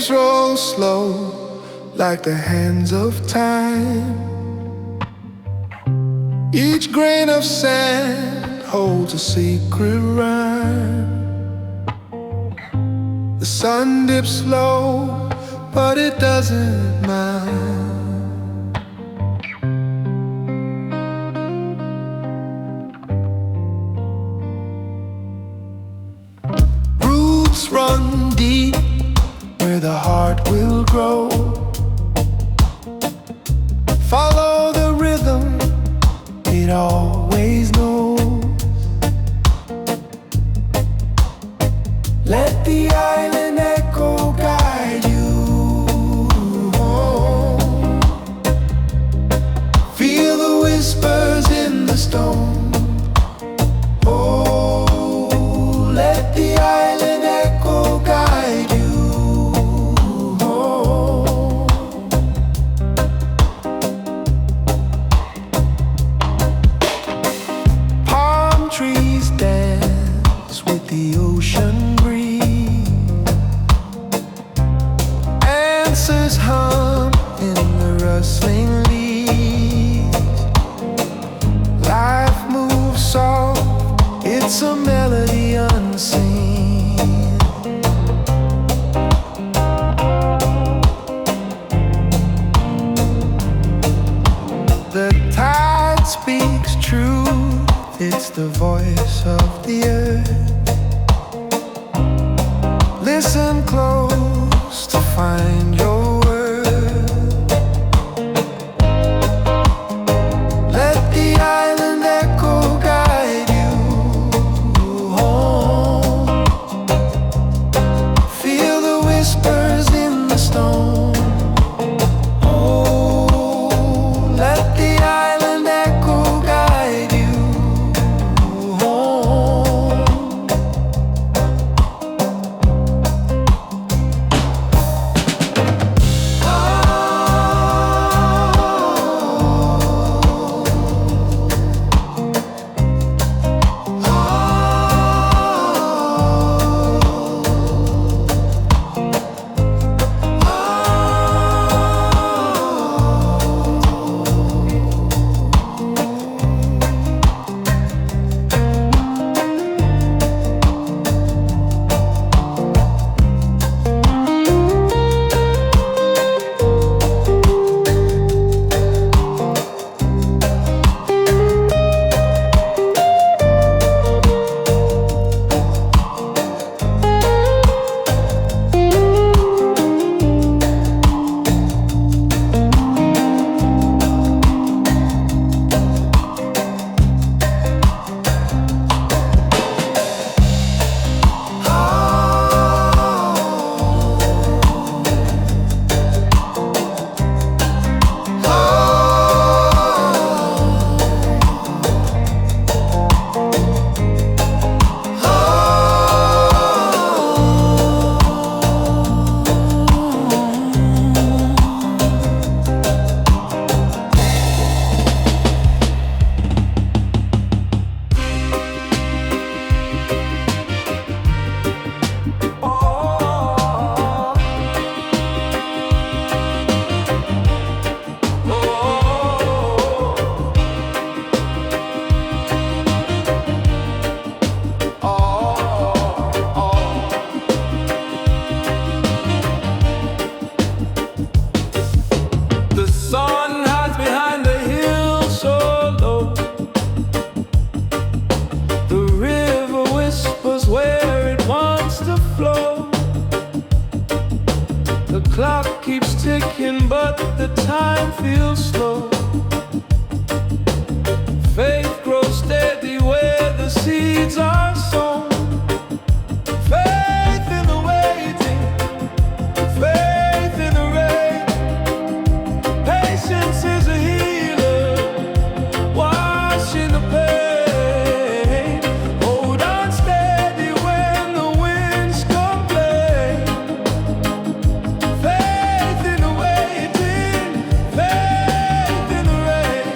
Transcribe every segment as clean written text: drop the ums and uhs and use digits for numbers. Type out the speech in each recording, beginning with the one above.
Years roll slow like the hands of time. Each grain of sand holds a secret rhyme. The sun dips low, but it doesn't mind. Roots run deep where the heart will grow. Follow the rhythm, it always knows. Let the island echo guide you home. Feel the whispers in the stone. Oh, let the island echo guide you home. Palm trees dance with the ocean breeze. Answers hum in the rustling leaves. Life moves soft, it's a melody unseen. The tide speaks truth, it's the voice of the earth. Listen close to find your word. Let the island echo guide you home. Feel the whispers in the stone. Oh, let the island echo guide you home. ticking, but the time feels slow. Faith grows steady where the seeds are sown. Faith in the waiting, faith in the rain. Patience is a healer, washing the pain. Hold on steady when the winds complain. Faith in the waiting, faith in the rain.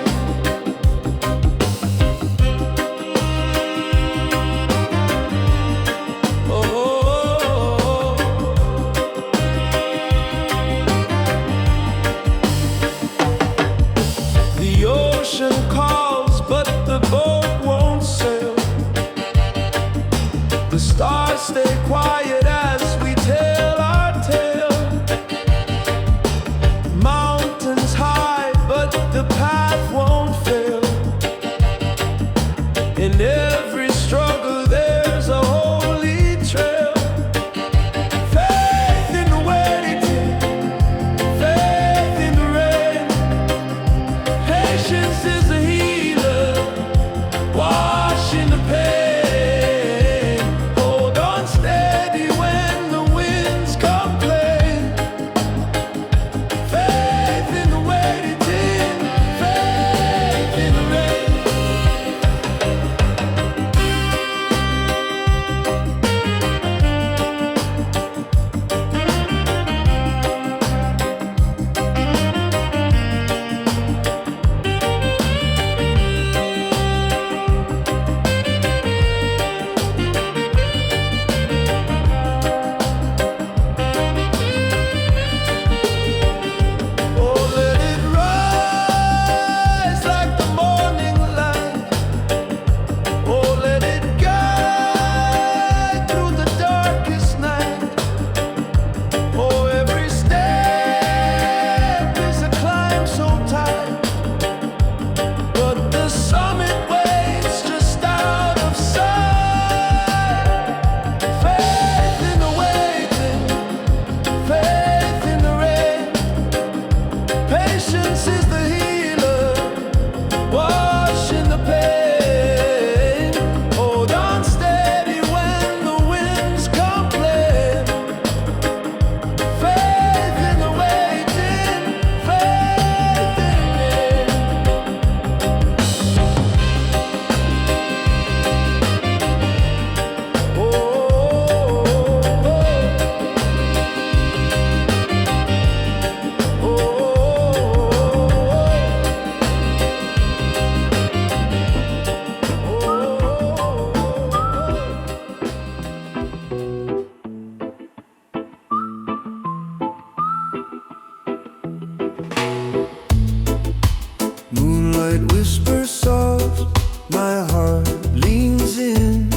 night whispers soft, my heart leans in.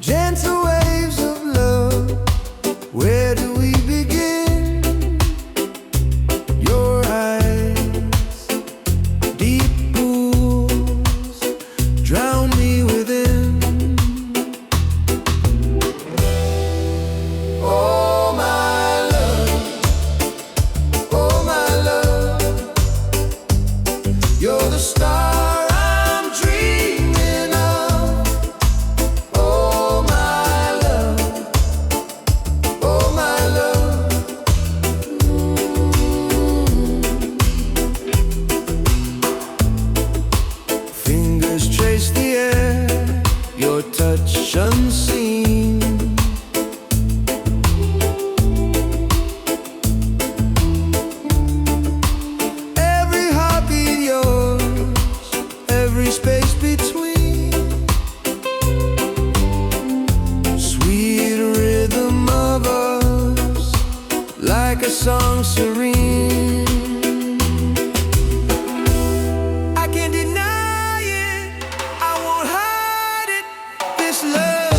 Gentle waves of love, where do we begin? Your eyes, deep pools, drown me within. Oh my love, oh my love, you're the star I'm dreaming of. Oh my love, oh my love. Fingers trace the air, your touch unseen. Every heartbeat yours, every space between. Sweet rhythm of us, like a song serene. I can't deny it, I won't hide it. This love,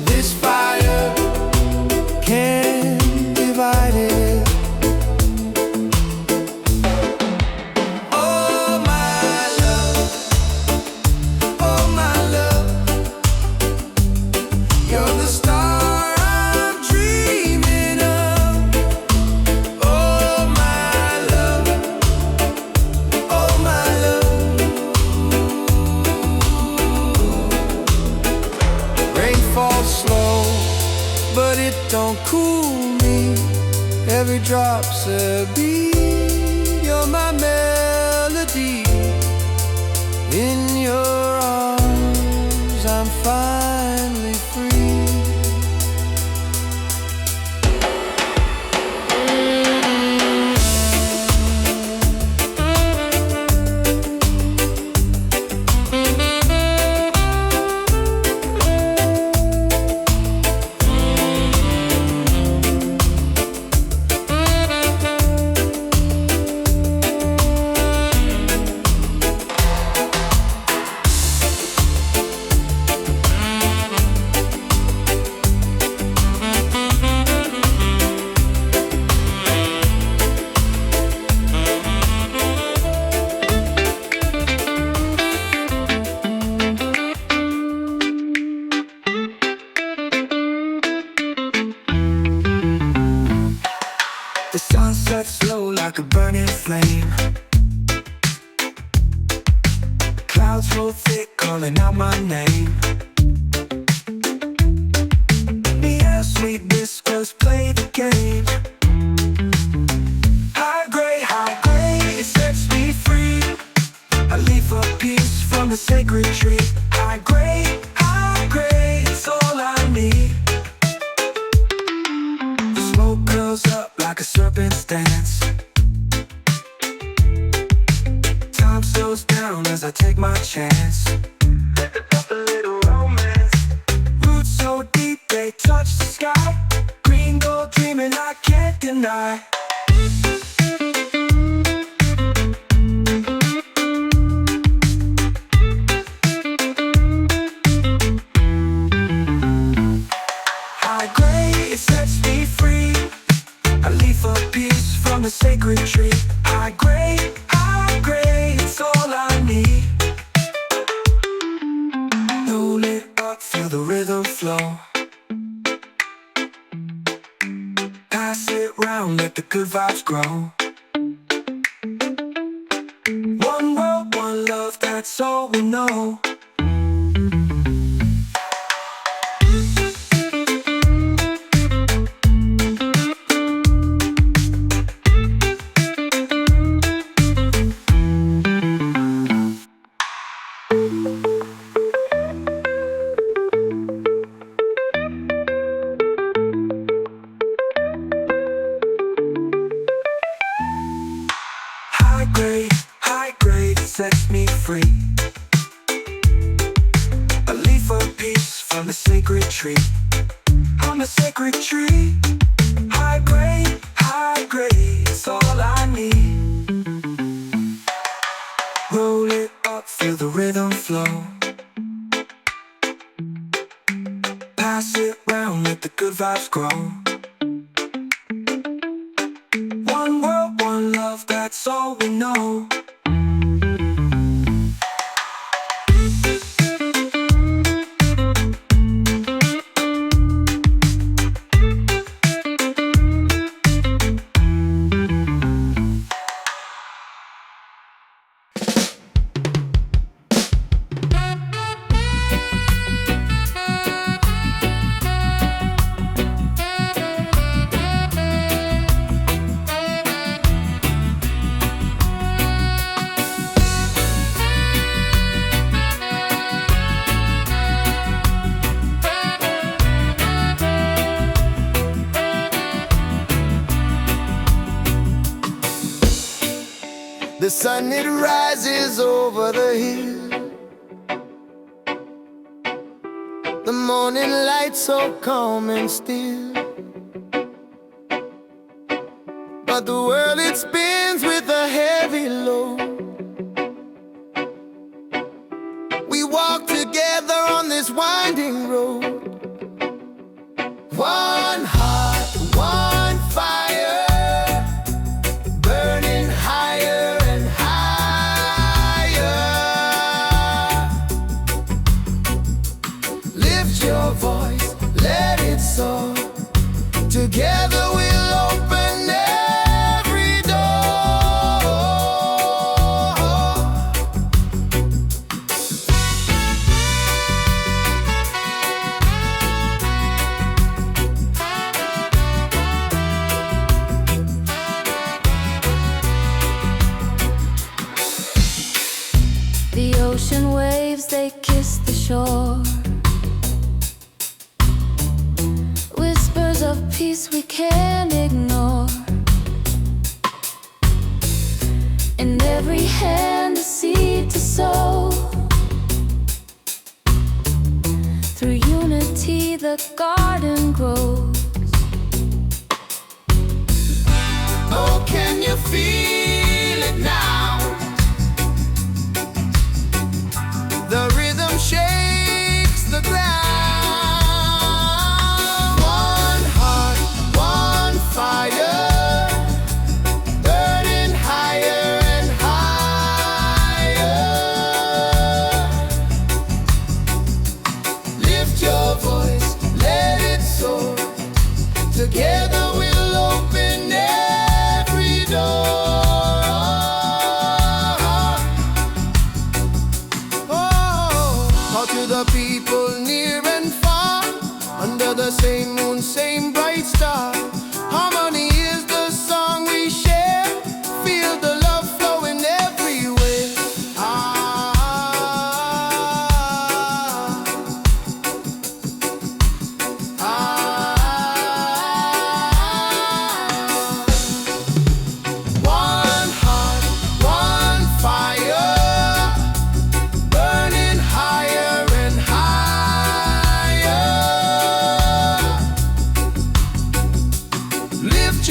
this fire, can't divide it. Oh my love, oh my love, you're the star I'm dreaming of. Oh my love, oh my love. Rain falls slow, but it don't cool me. Every drop's a beat. You're my melody. In your arms, I'm finally free. The sun sets low like a burning flame. Clouds roll thick, calling out my name. The air sweet whispers play the game. High grade, it sets me free. A leaf of peace from the sacred tree. High grade, it's all I need. The smoke curls up like a serpent's dance. Time slows down as I take my chance. A little romance. Roots so deep they touch the sky. Green gold dreaming I can't deny. High grade, it sets me free. A leaf of peace from the sacred tree. High grade, it's all I need. Roll it up, feel the rhythm flow. Pass it round, let the good vibes grow. One world, one love, that's all we know. High grade, sets me free. A leaf of peace from the sacred tree. from a sacred tree. High grade, it's all I need. Roll it up, feel the rhythm flow. Pass it round, let the good vibes grow. One world, one love, that's all we know. The sun, it rises over the hill. The morning light so calm and still. But the world, it spins with a heavy load. We walk together on this winding road. One heart, one fire, burning higher and higher. Lift your voice, let it soar. Together we'll open every door. The ocean waves, they kiss the shore. Whispers of peace we can't ignore. In every hand a seed to sow. Through unity the garden grows. Oh, can you feel it now? The rhythm shakes the ground. One heart, one fire, burning higher and higher. Lift your voice, let it soar. Together we'll open every door. To the people near and far, under the same moon, same bright star. Harmony is the song we share. Feel the love flowing everywhere. One heart, one fire, burning higher and higher. Lift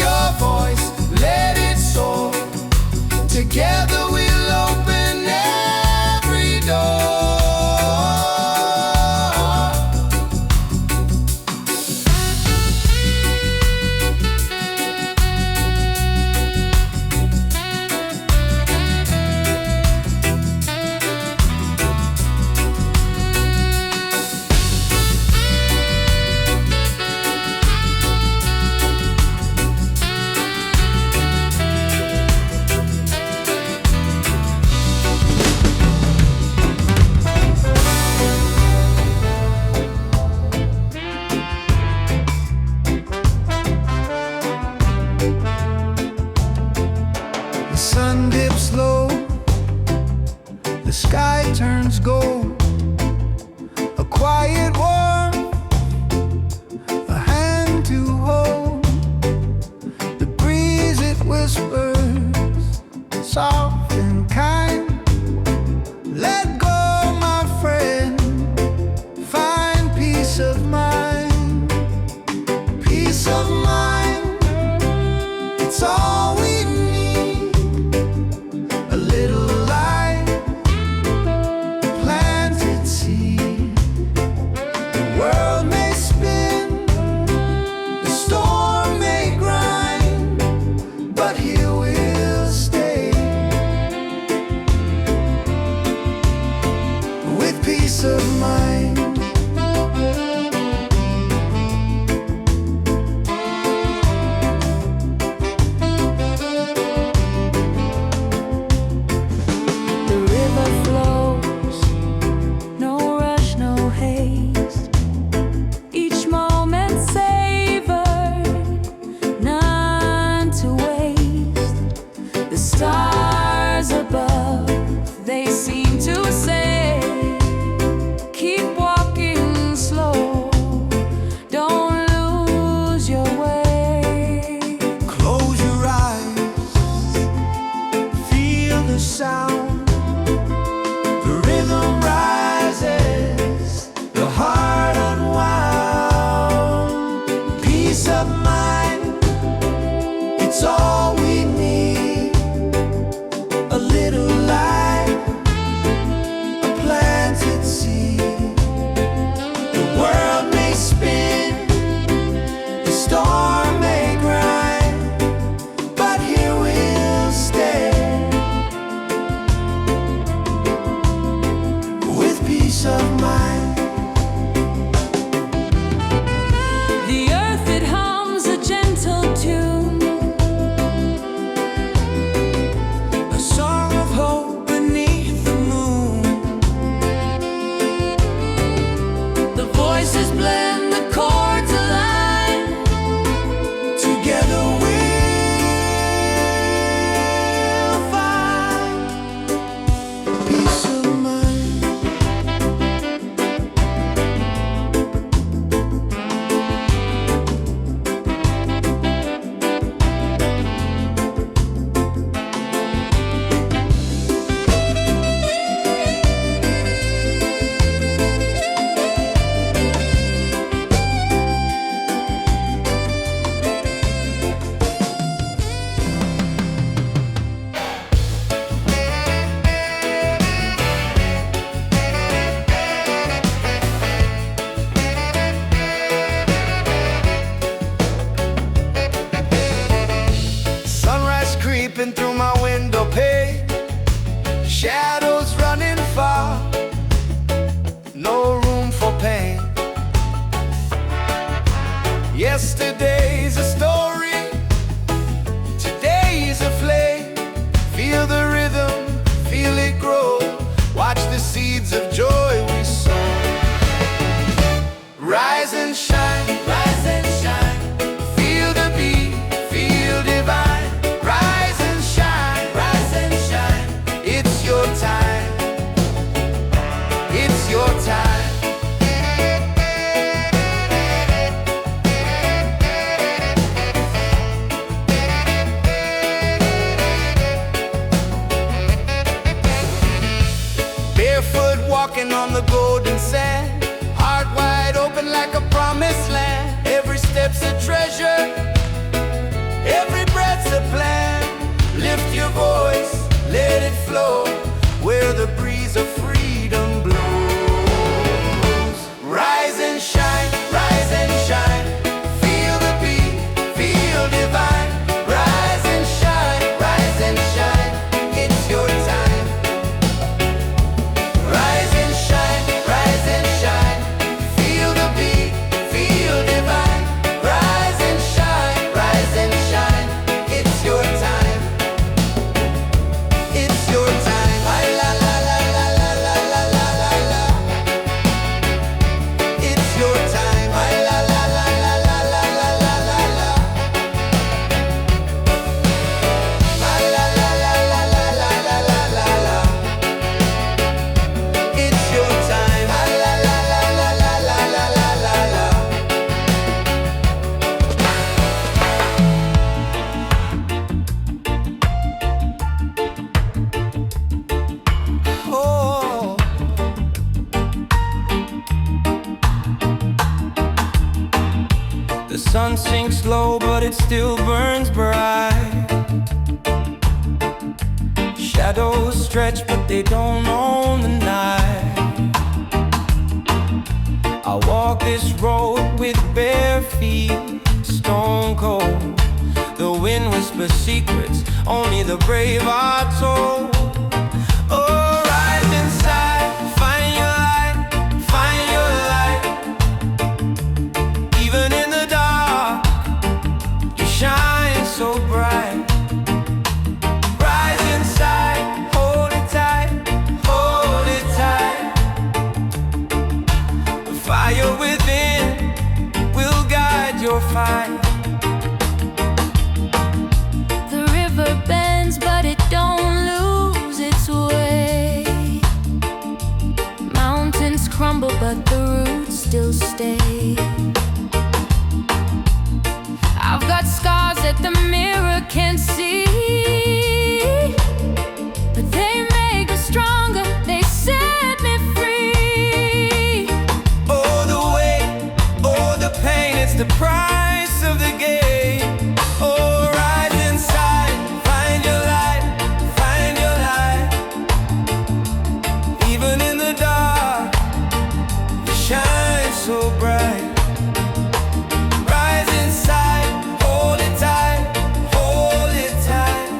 of mind. The river flows, no rush, no haste. Each moment savored, none to waste. The stars above, they seem to say, keep walking slow, don't lose your way. Close your eyes, feel the sound. The rhythm rises, the heart unwound. Peace of mind, it's all we need. A little light, a planted seed. The world may spin, the storm may grind, but here we'll stay with peace of mind. The earth, it hums a gentle tune, A song of hope beneath the moon. the voices blend, the chords align. Together we'll find peace of mind. Sunrise creeping through my window pane, shadows running far, no room for pain. Yesterday's a story, today's a flame. Feel the rhythm, feel it grow. Watch the seeds of joy we sow. Rise and shine, rise and shine. Feel the beat, feel divine. Rise and shine, rise and shine. It's your time, it's your time. Barefoot walking on the golden sand, heart wide open like a promised land. Every step's a treasure, every breath's a plan. Lift your voice, let it flow, where the breeze of freedom blows. Rise and shine, rise and shine. Feel the beat, feel divine. Rise and shine, rise and shine. It's your time. Rise and shine, rise and shine. Feel the beat, feel divine. Rise and shine, rise and shine. It's your time. It's your time. Ay, la la la la la la la la la la. It's your time. Ay, la la la la la la la la la la. Ay, la la la la la la la la la la. It's your time. Ay, la la la la la la la la la la. Oh. The sun sinks low, but it still burns bright. Shadows stretch, but they don't own the night. I walk this road with bare feet, stone cold. The wind whispers secrets only the brave are told. Oh, rise inside, find your light. fire within will guide your fight. The river bends, but it don't lose its way. Mountains crumble, but the roots still stay. I've got scars that the mirror can't see, but they make me stronger, they set me free. Oh, the weight, oh, the pain, it's the price of the game. Oh, rise inside, find your light, find your light. Even in the dark, you shine so bright. Rise inside, hold it tight, hold it tight.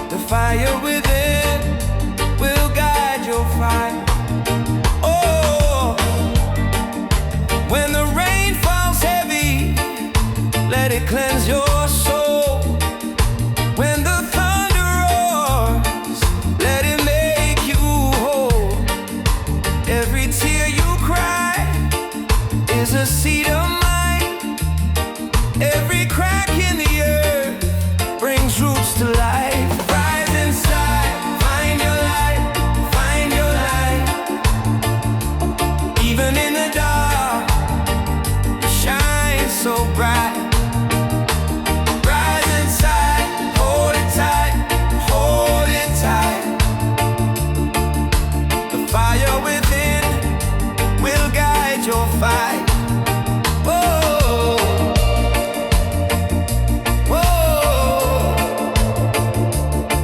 The fire within will guide your fight. Oh, when the rain falls heavy, let it cleanse your soul. When the thunder roars, let it make you whole. Every tear you cry is a seed of mine. Every crack in the earth brings roots to life. Rise inside, find your light, find your light. Even in the dark, you shine so bright. Rise inside, hold it tight, hold it tight. The fire within will guide your fight. Whoa, whoa,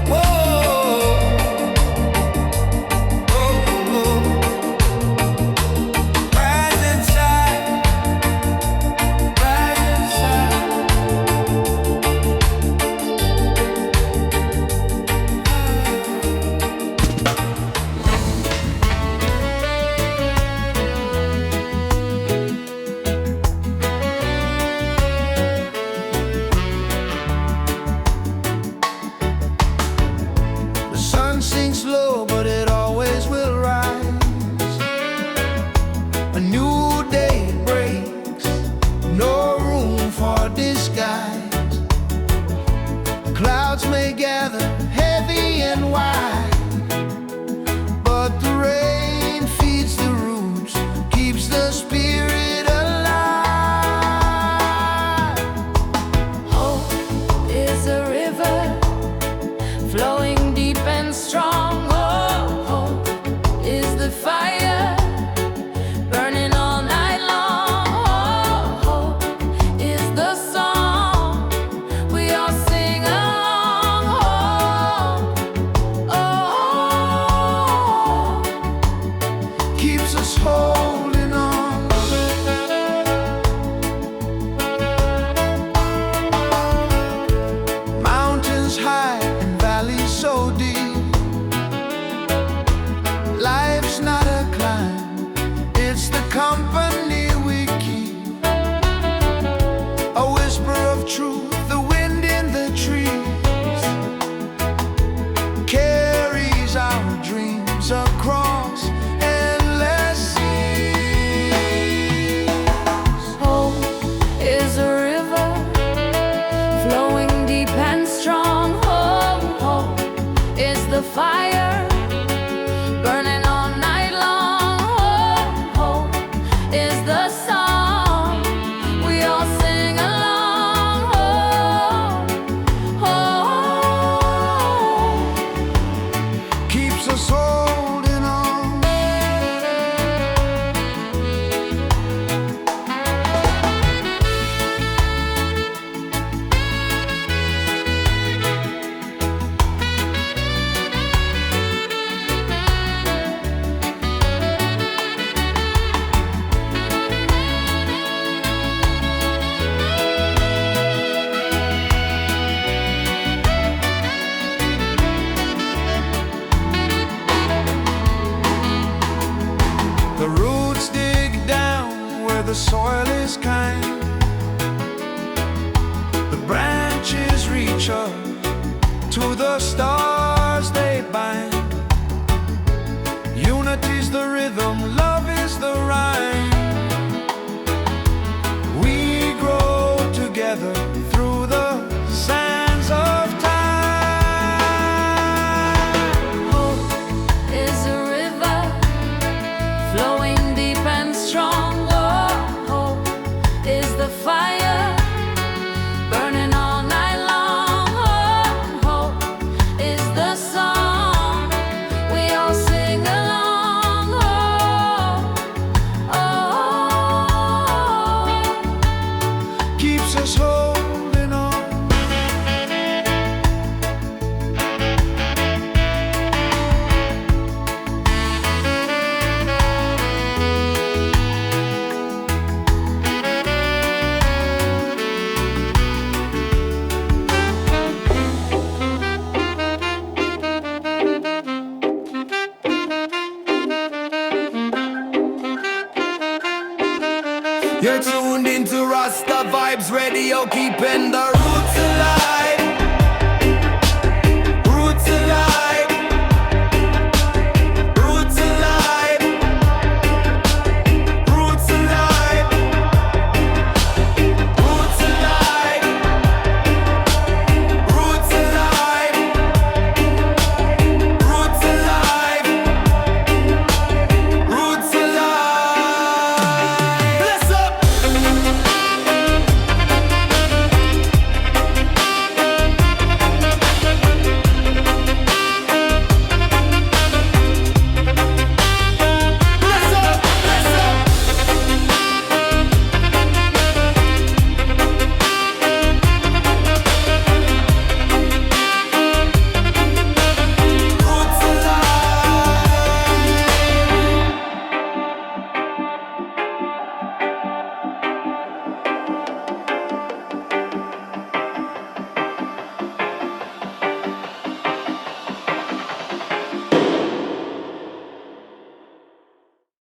whoa, whoa. Rise inside, rise inside. The sun sinks low, but it always will rise. A new day breaks, no room for disguise. Clouds may gather heavy and wide, but the rain feeds the roots, keeps the spirit alive. Hope is a river flowing deep and strong. Oh, hope is the fire burning all night long. Oh, hope is the song we all sing along. Oh, oh, Keeps us holding on. Mountains high and valleys so deep. Life's not a climb, it's the company we keep. A whisper of truth, the wind in the trees carries our dreams across endless seas. hope is a river flowing deep and strong. Oh, hope is the fire burning all night long. Oh, hope is the song we all sing along. Oh, oh, Keeps us holding on. The roots dig down where the soil is kind. The branches reach up to the stars they bind. Unity's the rhythm, love is flowing deep and strong. Oh, hope is the fire burning all night long. Oh, hope is the song we all sing along. Oh, oh, keeps us holding on. You're tuned into Rasta Vibes Radio, keeping the